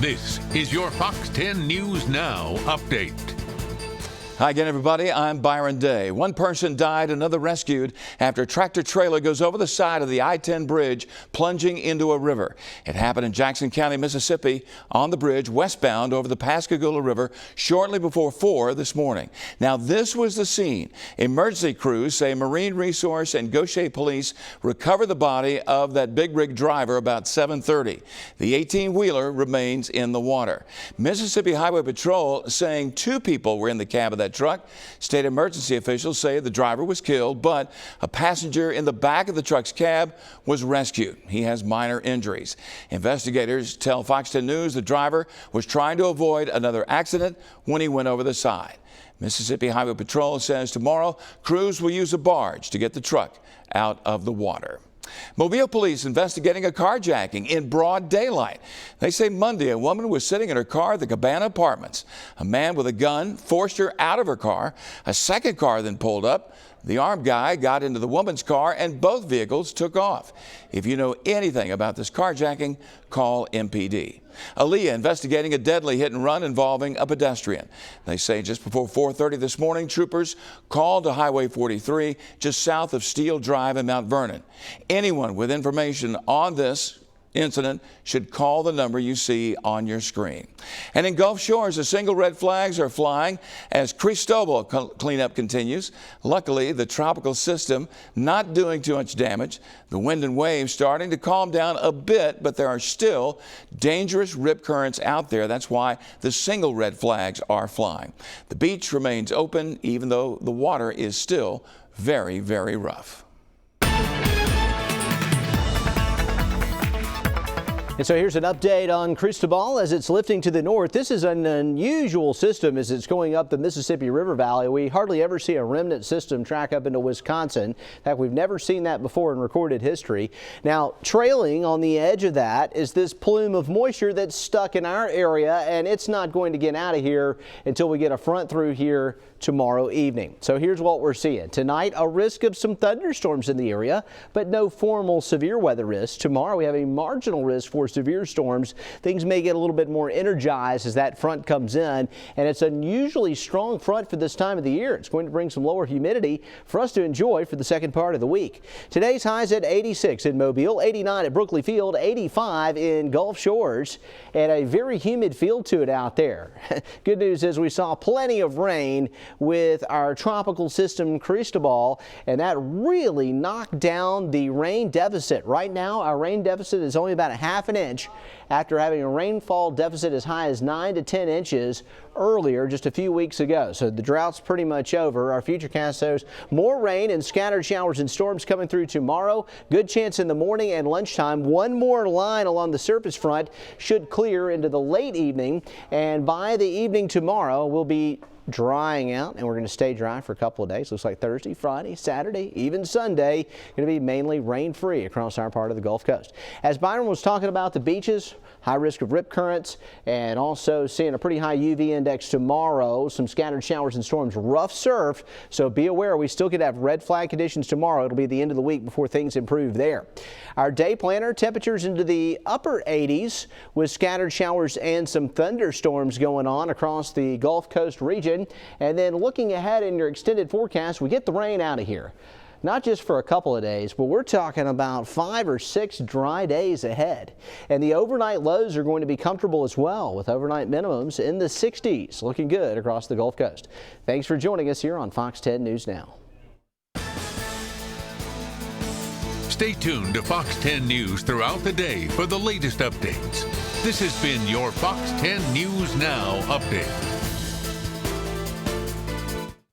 This is your Fox 10 News Now update. Hi again, everybody. I'm Byron Day. One person died, another rescued after a tractor trailer goes over the side of the I-10 bridge, plunging into a river. It happened in Jackson County, Mississippi, on the bridge westbound over the Pascagoula River shortly before 4 this morning. Now, this was the scene. Emergency crews say Marine Resource and Gaucher Police recovered the body of that big rig driver about 7:30. The 18-wheeler remains in the water. Mississippi Highway Patrol saying 2 people were in the cab of that truck. State emergency officials say the driver was killed, but a passenger in the back of the truck's cab was rescued. He has minor injuries. Investigators tell Fox 10 News the driver was trying to avoid another accident when he went over the side. Mississippi Highway Patrol says tomorrow crews will use a barge to get the truck out of the water. Mobile police investigating a carjacking in broad daylight. They say Monday a woman was sitting in her car at the Cabana Apartments. A man with a gun forced her out of her car. A second car then pulled up. The armed guy got into the woman's car and both vehicles took off. If you know anything about this carjacking, call MPD. Aaliyah investigating a deadly hit and run involving a pedestrian. They say just before 4:30 this morning, troopers called to Highway 43 just south of Steel Drive in Mount Vernon. Anyone with information on this incident should call the number you see on your screen. And in Gulf Shores, the single red flags are flying as Cristobal cleanup continues. Luckily, the tropical system not doing too much damage. The wind and waves starting to calm down a bit, but there are still dangerous rip currents out there. That's why the single red flags are flying. The beach remains open, even though the water is still very, very rough. And so here's an update on Cristobal as it's lifting to the north. This is an unusual system as it's going up the Mississippi River Valley. We hardly ever see a remnant system track up into Wisconsin. In fact, we've never seen that before in recorded history. Now, trailing on the edge of that is this plume of moisture that's stuck in our area, and it's not going to get out of here until we get a front through here tomorrow evening. So here's what we're seeing. Tonight, a risk of some thunderstorms in the area, but no formal severe weather risk. Tomorrow, we have a marginal risk for severe storms. Things may get a little bit more energized as that front comes in, and it's an unusually strong front for this time of the year. It's going to bring some lower humidity for us to enjoy for the second part of the week. Today's highs at 86 in Mobile, 89 at Brookley Field, 85 in Gulf Shores, and a very humid feel to it out there. Good news is we saw plenty of rain with our tropical system Cristobal, and that really knocked down the rain deficit. Right now, our rain deficit is only about a half an inch after having a rainfall deficit as high as 9 to 10 inches earlier just a few weeks ago. So the drought's pretty much over. Our futurecast shows more rain and scattered showers and storms coming through tomorrow. Good chance in the morning and lunchtime. One more line along the surface front should clear into the late evening, and by the evening tomorrow we'll be drying out, and we're going to stay dry for a couple of days. Looks like Thursday, Friday, Saturday, even Sunday, going to be mainly rain-free across our part of the Gulf Coast. As Byron was talking about the beaches, high risk of rip currents, and also seeing a pretty high UV index tomorrow, some scattered showers and storms, rough surf, so be aware we still could have red flag conditions tomorrow. It'll be the end of the week before things improve there. Our day planner, temperatures into the upper 80s with scattered showers and some thunderstorms going on across the Gulf Coast region. And then looking ahead in your extended forecast, we get the rain out of here. Not just for a couple of days, but we're talking about 5 or 6 dry days ahead. And the overnight lows are going to be comfortable as well, with overnight minimums in the 60s. Looking good across the Gulf Coast. Thanks for joining us here on Fox 10 News Now. Stay tuned to Fox 10 News throughout the day for the latest updates. This has been your Fox 10 News Now update.